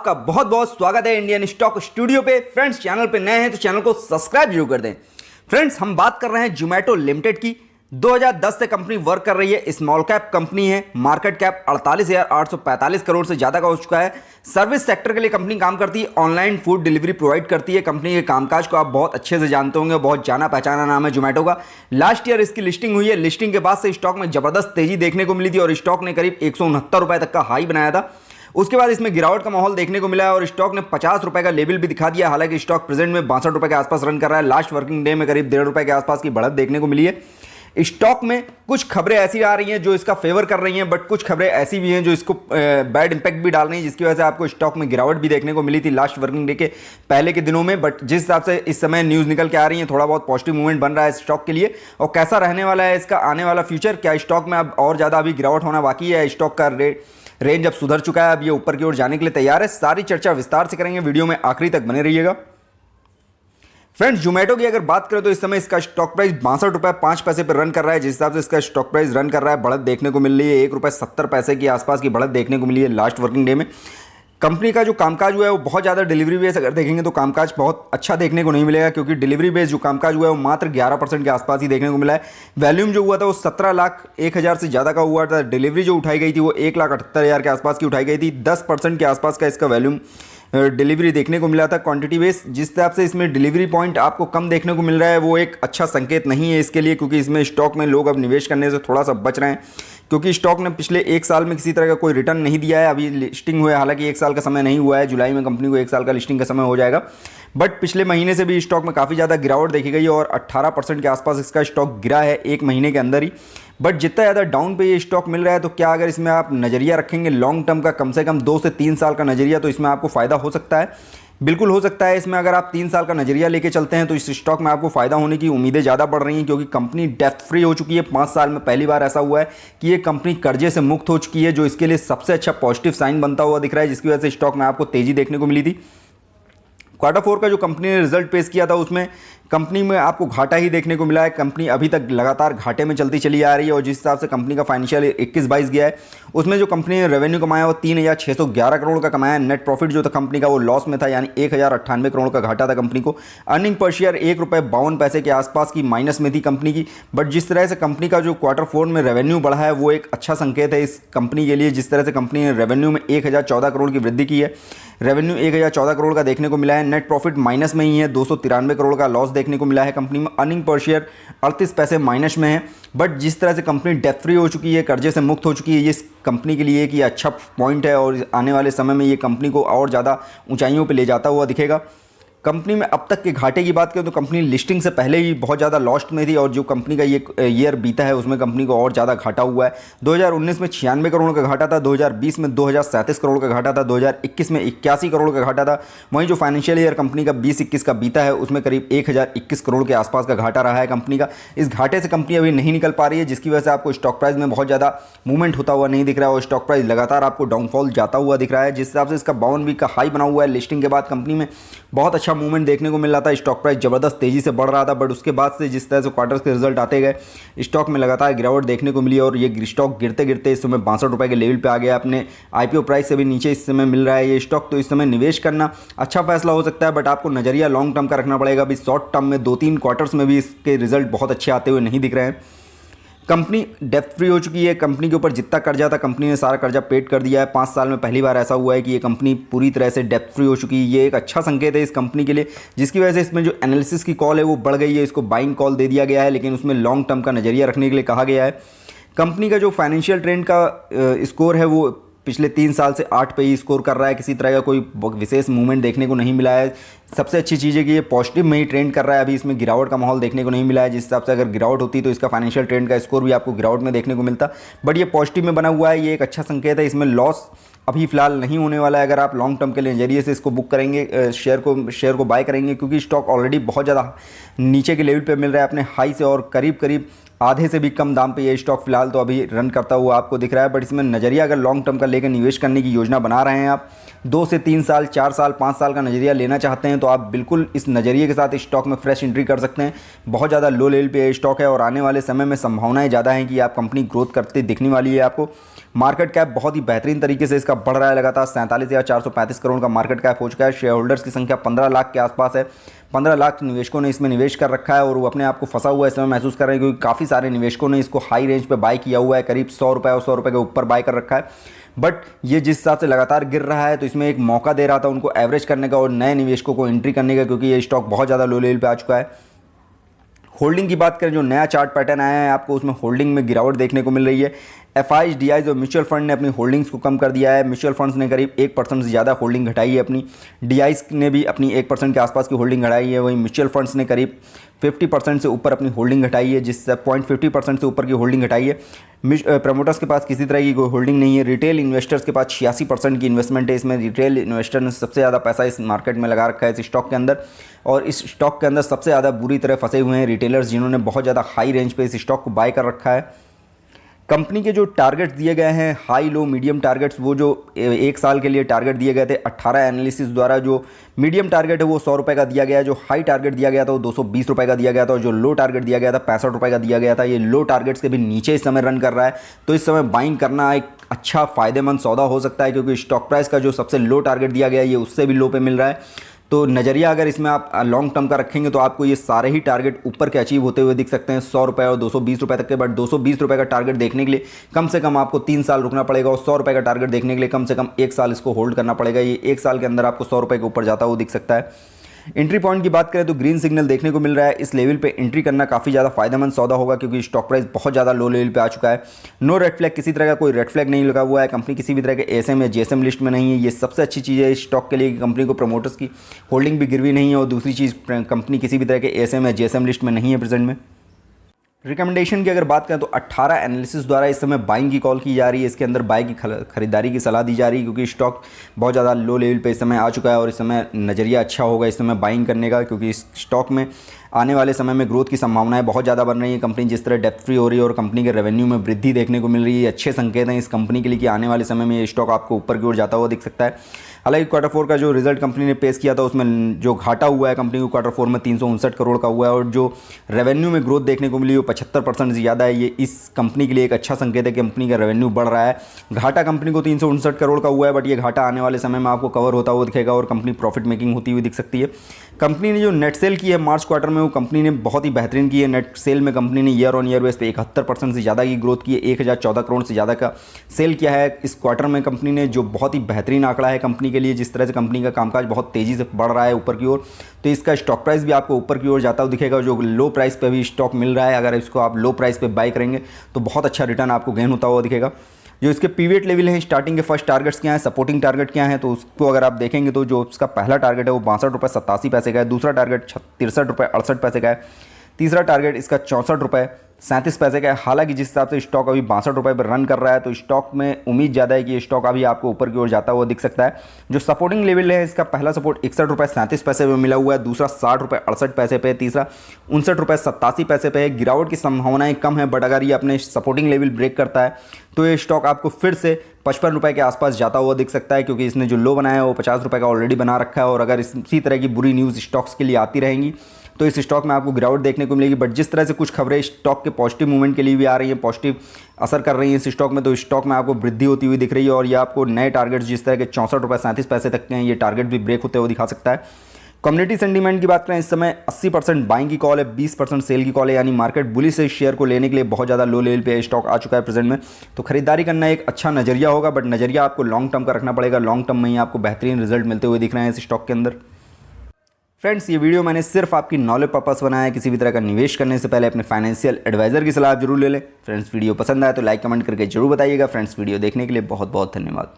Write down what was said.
आपका बहुत बहुत स्वागत है इंडियन स्टॉक स्टूडियो पे। फ्रेंड्स, चैनल पे नए हैं तो चैनल को सब्सक्राइब जरूर कर दें। फ्रेंड्स, हम बात कर रहे हैं जोमेटो लिमिटेड की। 2010 से कंपनी वर्क कर रही है, स्मॉल कैप कंपनी है, मार्केट कैप 48,845 करोड़ से ज़्यादा का हो चुका है। सर्विस सेक्टर के लिए कंपनी काम करती है, ऑनलाइन फूड डिलीवरी प्रोवाइड करती है। कंपनी के कामकाज को आप बहुत अच्छे से जानते होंगे, बहुत जाना पहचाना नाम है जोमेटो का। लास्ट ईयर इसकी लिस्टिंग हुई है, लिस्टिंग के बाद से स्टॉक में जबरदस्त तेजी देखने को मिली थी और स्टॉक ने करीब 169 रुपये तक का हाई बनाया था। उसके बाद इसमें गिरावट का माहौल देखने को मिला है और स्टॉक ने 50 रुपए का लेवल भी दिखा दिया। हालांकि स्टॉक प्रेजेंट में 62 रुपए के आसपास रन कर रहा है। लास्ट वर्किंग डे में करीब 1.5 रुपए के आसपास की बढ़त देखने को मिली है। स्टॉक में कुछ खबरें ऐसी आ रही हैं जो इसका फेवर कर रही हैं, बट कुछ खबरें ऐसी भी हैं जो इसको बैड इंपैक्ट भी डाल रही हैं, जिसकी वजह से आपको स्टॉक में गिरावट भी देखने को मिली थी लास्ट वर्किंग डे के पहले के दिनों में। बट जिस हिसाब से इस समय न्यूज़ निकल के आ रही है, थोड़ा बहुत पॉजिटिव मूवमेंट बन रहा है स्टॉक के लिए। और कैसा रहने वाला है इसका आने वाला फ्यूचर, क्या स्टॉक में अब और ज़्यादा अभी गिरावट होना बाकी है, स्टॉक का रेंज अब सुधर चुका है, अब ये ऊपर की ओर जाने के लिए तैयार है, सारी चर्चा विस्तार से करेंगे। वीडियो में आखिरी तक बने रहिएगा। फ्रेंड्स, जोमेटो की अगर बात करें तो इस समय इसका स्टॉक प्राइस 62 रुपये 5 पैसे पर रन कर रहा है। जिस हिसाब से इसका स्टॉक प्राइस रन कर रहा है, बढ़त देखने को मिल रही है। 1 रुपये 70 पैसे के आसपास की बढ़त देखने को मिली है लास्ट वर्किंग डे में। कंपनी का जो कामकाज हुआ है वो बहुत ज़्यादा डिलीवरी बेस अगर देखेंगे तो कामकाज बहुत अच्छा देखने को नहीं मिलेगा, क्योंकि डिलीवरी बेस जो कामकाज हुआ है वो मात्र 11% के आसपास ही देखने को मिला है। वैल्यूम जो हुआ था वो 17,01,000 से ज़्यादा का हुआ था। डिलीवरी जो उठाई गई थी वो 1,78,000 के आसपास की उठाई गई थी। 10% के आसपास का इसका वैल्यूम डिलीवरी देखने को मिला था क्वांटिटी बेस। जिस हिसाब से इसमें डिलीवरी पॉइंट आपको कम देखने को मिल रहा है वो एक अच्छा संकेत नहीं है इसके लिए, क्योंकि इसमें स्टॉक में लोग अब निवेश करने से थोड़ा सा बच रहे हैं, क्योंकि स्टॉक ने पिछले 1 साल में किसी तरह का कोई रिटर्न नहीं दिया है। अभी लिस्टिंग हुआ है, हालांकि 1 साल का समय नहीं हुआ है, जुलाई में कंपनी को 1 साल का लिस्टिंग का समय हो जाएगा। बट पिछले महीने से भी स्टॉक में काफ़ी ज़्यादा गिरावट देखी गई और 18% के आसपास इसका स्टॉक गिरा है 1 महीने के अंदर ही। बट जितना ज़्यादा डाउन पे ये स्टॉक मिल रहा है, तो क्या अगर इसमें आप नज़रिया रखेंगे लॉन्ग टर्म का, कम से कम 2 से 3 साल का नज़रिया, तो इसमें आपको फ़ायदा हो सकता है, बिल्कुल हो सकता है। इसमें अगर आप 3 साल का नज़रिया लेके चलते हैं तो इस स्टॉक में आपको फ़ायदा होने की उम्मीदें ज़्यादा बढ़ रही हैं, क्योंकि कंपनी डेब्ट फ्री हो चुकी है। 5 साल में पहली बार ऐसा हुआ है कि ये कंपनी कर्जे से मुक्त हो चुकी है, जो इसके लिए सबसे अच्छा पॉजिटिव साइन बनता हुआ दिख रहा है, जिसकी वजह से स्टॉक में आपको तेज़ी देखने को मिली थी। Q4 का जो कंपनी ने रिजल्ट पेश किया था उसमें कंपनी में आपको घाटा ही देखने को मिला है। कंपनी अभी तक लगातार घाटे में चलती चली आ रही है और जिस हिसाब से कंपनी का फाइनेंशियल 21-22 गया है, उसमें जो कंपनी ने रेवेन्यू कमाया वो 3,611 करोड़ का कमाया। नेट प्रॉफिट जो था कंपनी का वो लॉस में था, यानी 1,098 करोड़ का घाटा था कंपनी को। अर्निंग पर शेयर 1 रुपये 52 पैसे के आसपास की माइनस में थी कंपनी की। बट जिस तरह से कंपनी का जो Q4 में रेवेन्यू बढ़ा है वो एक अच्छा संकेत है इस कंपनी के लिए। जिस तरह से कंपनी ने रेवेन्यू में 1,014 करोड़ की वृद्धि की है, रेवेन्यू 1,014 करोड़ का देखने को मिला है। नेट प्रॉफिट माइनस में ही है, 293 करोड़ का लॉस देखने को मिला है कंपनी में। अर्निंग पर शेयर 38 पैसे माइनस में है। बट जिस तरह से कंपनी डेट फ्री हो चुकी है, कर्जे से मुक्त हो चुकी है, ये इस कंपनी के लिए एक ये अच्छा पॉइंट है और आने वाले समय में ये कंपनी को और ज़्यादा ऊंचाइयों पे ले जाता हुआ दिखेगा। कंपनी में अब तक के घाटे की बात करें तो कंपनी लिस्टिंग से पहले ही बहुत ज़्यादा लॉस्ट में थी और जो कंपनी का ये ईयर बीता है उसमें कंपनी को और ज़्यादा घाटा हुआ है। 2019 में 96 करोड़ का घाटा था, 2020 में 2,037 करोड़ का घाटा था, 2021 में 81 करोड़ का घाटा था। वहीं जो फाइनेंशियल ईयर कंपनी का 20-21 का बीता है उसमें करीब 1,021 करोड़ के आसपास का घाटा रहा है कंपनी का। इस घाटे से कंपनी अभी नहीं निकल पा रही है, जिसकी वजह से आपको स्टॉक प्राइस में बहुत ज़्यादा मूवमेंट होता हुआ नहीं दिख रहा है और स्टॉक प्राइस लगातार आपको डाउनफॉल जाता हुआ दिख रहा है। जिस हिसाब से इसका 52 वीक का हाई बना हुआ है, लिस्टिंग के बाद कंपनी में बहुत अच्छा मूवमेंट देखने को मिल रहा था, स्टॉक प्राइस जबरदस्त तेजी से बढ़ रहा था। बट उसके बाद से जिस तरह से क्वार्टर्स के रिजल्ट आते गए, स्टॉक में लगातार गिरावट देखने को मिली और ये स्टॉक गिरते गिरते इस समय 62 रुपये के लेवल पे आ गया। अपने आईपीओ प्राइस से भी नीचे इस समय मिल रहा है ये स्टॉक। तो इस समय निवेश करना अच्छा फैसला हो सकता है, बट आपको नजरिया लॉन्ग टर्म का रखना पड़ेगा। अभी शॉर्ट टर्म में 2-3 क्वार्टर्स में भी इसके रिजल्ट बहुत अच्छे आते हुए नहीं दिख रहे हैं। कंपनी डेब्ट फ्री हो चुकी है, कंपनी के ऊपर जितना कर्जा था कंपनी ने सारा कर्जा पेड कर दिया है। 5 साल में पहली बार ऐसा हुआ है कि ये कंपनी पूरी तरह से डेब्ट फ्री हो चुकी है। ये एक अच्छा संकेत है इस कंपनी के लिए, जिसकी वजह से इसमें जो एनालिसिस की कॉल है वो बढ़ गई है, इसको बाइंग कॉल दे दिया गया है, लेकिन उसमें लॉन्ग टर्म का नज़रिया रखने के लिए कहा गया है। कंपनी का जो फाइनेंशियल ट्रेंड का स्कोर है वो पिछले 3 साल से 8 पे ही स्कोर कर रहा है, किसी तरह का कोई विशेष मूवमेंट देखने को नहीं मिला है। सबसे अच्छी चीज़ है कि ये पॉजिटिव में ही ट्रेंड कर रहा है, अभी इसमें गिरावट का माहौल देखने को नहीं मिला है। जिस हिसाब से अगर गिरावट होती तो इसका फाइनेंशियल ट्रेंड का स्कोर भी आपको गिरावट में देखने को मिलता, बट ये पॉजिटिव में बना हुआ है, ये एक अच्छा संकेत है। इसमें लॉस अभी फिलहाल नहीं होने वाला है अगर आप लॉन्ग टर्म के लिए नजरिए से इसको बुक करेंगे, शेयर को बाय करेंगे, क्योंकि स्टॉक ऑलरेडी बहुत ज़्यादा नीचे के लेवल पे मिल रहा है अपने हाई से और करीब करीब आधे से भी कम दाम पे ये स्टॉक फिलहाल तो अभी रन करता हुआ आपको दिख रहा है। बट इसमें नज़रिया अगर लॉन्ग टर्म का लेकर निवेश करने की योजना बना रहे हैं, आप 2 से 3 साल, 4 साल, 5 साल का नज़रिया लेना चाहते हैं, तो आप बिल्कुल इस नज़रिए के साथ इस स्टॉक में फ्रेश एंट्री कर सकते हैं। बहुत ज़्यादा लो लेवल पे ये स्टॉक है और आने वाले समय में संभावनाएं ज़्यादा हैं कि आप कंपनी ग्रोथ करते दिखने वाली है आपको। मार्केट कैप बहुत ही बेहतरीन तरीके से इसका बढ़ रहा है लगातार। 47,435 करोड़ का मार्केट कैप हो चुका है। शेयर होल्डर्स की संख्या 15 लाख के आसपास है। 15 लाख निवेशकों ने इसमें निवेश कर रखा है और वो अपने आप को फंसा हुआ इस समय महसूस कर रहे हैं, क्योंकि काफ़ी सारे निवेशकों ने इसको हाई रेंज पे बाय किया हुआ है, करीब 100 रुपये और 100 रुपये के ऊपर बाय कर रखा है। बट ये जिस हिसाब से लगातार गिर रहा है, तो इसमें एक मौका दे रहा था उनको एवरेज करने का और नए निवेशकों को एंट्री करने का, क्योंकि ये स्टॉक बहुत ज़्यादा लो लेवल पे आ चुका है। होल्डिंग की बात करें, जो नया चार्ट पैटर्न आया है आपको, उसमें होल्डिंग में गिरावट देखने को मिल रही है। एफआईज, डीआईज और म्यूचुअल फंड ने अपनी होल्डिंग्स को कम कर दिया है। म्यूचुअल फंड्स ने करीब 1% से ज़्यादा होल्डिंग घटाई है अपनी। डीआईज ने भी अपनी 1% के आसपास की होल्डिंग घटाई है। वहीं म्यूचुअल फंड्स ने करीब 50% से ऊपर अपनी होल्डिंग घटाई है, जिससे 0.50% से ऊपर की होल्डिंग घटाई है। प्रमोटर्स के पास किसी तरह की कोई होल्डिंग नहीं है। रिटेल इन्वेस्टर्स के पास 86% की इन्वेस्टमेंट है। इसमें रिटेल इन्वेस्टर ने सबसे ज़्यादा पैसा इस मार्केट में लगा रखा है, इस स्टॉक के अंदर। और इस स्टॉक के अंदर सबसे ज़्यादा बुरी तरह फंसे हुए हैं रिटेलर्स, जिन्होंने बहुत ज़्यादा हाई रेंज पे इस स्टॉक को बाय कर रखा है। कंपनी के जो टारगेट्स दिए गए हैं, हाई लो मीडियम टारगेट्स, वो जो 1 साल के लिए टारगेट दिए गए थे 18 एनालिसिस द्वारा, जो मीडियम टारगेट है वो 100 रुपये का दिया गया है, जो हाई टारगेट दिया गया था वो 220 रुपये का दिया गया था, और जो लो टारगेट दिया गया था 65 रुपये का दिया गया था। ये लो टारगेट्स के भी नीचे इस समय रन कर रहा है, तो इस समय बाइंग करना एक अच्छा फ़ायदेमंद सौदा हो सकता है, क्योंकि स्टॉक प्राइस का जो सबसे लो टारगेट दिया गया है ये उससे भी लो पे मिल रहा है। तो नज़रिया अगर इसमें आप लॉन्ग टर्म का रखेंगे तो आपको ये सारे ही टारगेट ऊपर के अचीव होते हुए दिख सकते हैं, 100 रुपये और 220 रुपये तक के। बट 220 रुपये का टारगेट देखने के लिए कम से कम आपको 3 साल रुकना पड़ेगा, और 100 रुपये का टारगेट देखने के लिए कम से कम 1 साल इसको होल्ड करना पड़ेगा। ये 1 साल के अंदर आपको 100 रुपये के ऊपर जाता हुआ दिख सकता है। एंट्री पॉइंट की बात करें तो ग्रीन सिग्नल देखने को मिल रहा है। इस लेवल पे एंट्री करना काफ़ी ज़्यादा फायदेमंद सौदा होगा, क्योंकि स्टॉक प्राइस बहुत ज़्यादा लो लेवल पे आ चुका है। नो रेड फ्लैग, किसी तरह का कोई रेड फ्लैग नहीं लगा हुआ है। कंपनी किसी भी तरह के एएसएम या जीएसएम लिस्ट में नहीं है। ये सबसे अच्छी चीज़ है इस स्टॉक के लिए कि कंपनी को प्रमोटर्स की होल्डिंग भी गिरवी नहीं है, और दूसरी चीज़ कंपनी किसी भी तरह के एएसएम या जीएसएम लिस्ट में नहीं है प्रेजेंट में। रिकमेंडेशन की अगर बात करें तो 18 एनालिसिस द्वारा इस समय बाइंग की कॉल की जा रही है। इसके अंदर बाय की खरीदारी की सलाह दी जा रही है, क्योंकि स्टॉक बहुत ज़्यादा लो लेवल पे इस समय आ चुका है, और इस समय नज़रिया अच्छा होगा इस समय बाइंग करने का, क्योंकि इस स्टॉक में आने वाले समय में ग्रोथ की संभावनाएं बहुत ज़्यादा बन रही है। कंपनी जिस तरह डेप्थ फ्री हो रही है और कंपनी के रेवेन्यू में वृद्धि देखने को मिल रही है, अच्छे संकेत हैं इस कंपनी के लिए कि आने वाले समय में ये स्टॉक आपको ऊपर की ओर जाता हुआ दिख सकता है। हालांकि क्वार्टर 4 का जो रिजल्ट कंपनी ने पेश किया था, उसमें जो घाटा हुआ है कंपनी को क्वार्टर 4 में 359 करोड़ का हुआ है, और जो रेवेन्यू में ग्रोथ देखने को मिली वो 75% से ज़्यादा है। ये इस कंपनी के लिए एक अच्छा संकेत है कि कंपनी का रेवेन्यू बढ़ रहा है। घाटा कंपनी को 359 करोड़ का हुआ है, बट ये घाटा आने वाले समय में आपको कवर होता हुआ दिखेगा और कंपनी प्रॉफिट मेकिंग होती हुई दिख सकती है। कंपनी ने जो नेट सेल की है मार्च क्वार्टर में, वो कंपनी ने बहुत ही बेहतरीन की है। नेट सेल में कंपनी ने ईयर ऑन ईयर बेस पे 71% से ज़्यादा की ग्रोथ की है। 1014 करोड़ से ज़्यादा का सेल किया है इस क्वार्टर में कंपनी ने, जो बहुत ही बेहतरीन आंकड़ा है कंपनी के लिए। जिस तरह से कंपनी का कामकाज बहुत तेज़ी से बढ़ रहा है ऊपर की ओर, तो इसका स्टॉक प्राइस भी आपको ऊपर की ओर जाता हुआ दिखेगा। जो लो प्राइस पे भी स्टॉक मिल रहा है, अगर इसको आप लो प्राइस पे बाय करेंगे तो बहुत अच्छा रिटर्न आपको गेन होता हुआ दिखेगा। जो इसके पीवीएट लेवल हैं, स्टार्टिंग के फर्स्ट टारगेट्स क्या हैं, सपोर्टिंग टारगेट क्या हैं, तो उसको अगर आप देखेंगे तो जो उसका पहला टारगेट है वो 62 रुपये 87 पैसे का है। दूसरा टारगेट 63 रुपये 68 पैसे का है। तीसरा टारगेट इसका 64 रुपये 37 पैसे का है। हालांकि जिस हिसाब से स्टॉक अभी 62 रुपये पर रन कर रहा है, तो स्टॉक में उम्मीद ज़्यादा है कि ये स्टॉक अभी आपको ऊपर की ओर जाता हुआ दिख सकता है। जो सपोर्टिंग लेवल है, इसका पहला सपोर्ट 61 रुपये 37 पैसे पे मिला हुआ है, दूसरा 60 रुपये 68 पैसे पे, तीसरा 59 रुपये 87 पैसे पे है। गिरावट की संभावनाएं कम है, बट अगर ये अपने सपोर्टिंग लेवल ब्रेक करता है तो ये स्टॉक आपको फिर से 55 रुपये के आसपास जाता हुआ दिख सकता है, क्योंकि इसने जो लो बनाया है वो 50 रुपये का ऑलरेडी बना रखा है। और अगर इसी तरह की बुरी न्यूज़ स्टॉक्स के लिए आती रहेंगी तो इस स्टॉक में आपको गिरावट देखने को मिलेगी। बट जिस तरह से कुछ खबरें स्टॉक के पॉजिटिव मूवमेंट के लिए भी आ रही हैं, पॉजिटिव असर कर रही हैं इस स्टॉक में, तो स्टॉक में आपको वृद्धि होती हुई दिख रही है। और ये आपको नए टारगेट जिस तरह के 64 रुपये 37 पैसे तक के हैं, ये टारगेट भी ब्रेक होते हुए दिखा सकता है। कम्युनिटी सेंटीमेंट की बात करें, इस समय 80% बाइंग की कॉल है, 20% सेल की कॉल है, यानी मार्केट बुलिश है। शेयर को लेने के लिए बहुत ज़्यादा लो लेवल पे स्टॉक आ चुका है प्रेजेंट में, तो खरीदारी करना एक अच्छा नज़रिया होगा। बट नज़रिया आपको लॉन्ग टर्म का रखना पड़ेगा। लॉन्ग टर्म में ही आपको बेहतरीन रिजल्ट मिलते हुए दिख रहे हैं इस स्टॉक के अंदर। फ्रेंड्स, ये वीडियो मैंने सिर्फ आपकी नॉलेज पर्पस बनाया है। किसी भी तरह का निवेश करने से पहले अपने फाइनेंशियल एडवाइजर की सलाह जरूर ले लें। फ्रेंड्स, वीडियो पसंद आए तो लाइक कमेंट करके जरूर बताइएगा। फ्रेंड्स, वीडियो देखने के लिए बहुत बहुत धन्यवाद।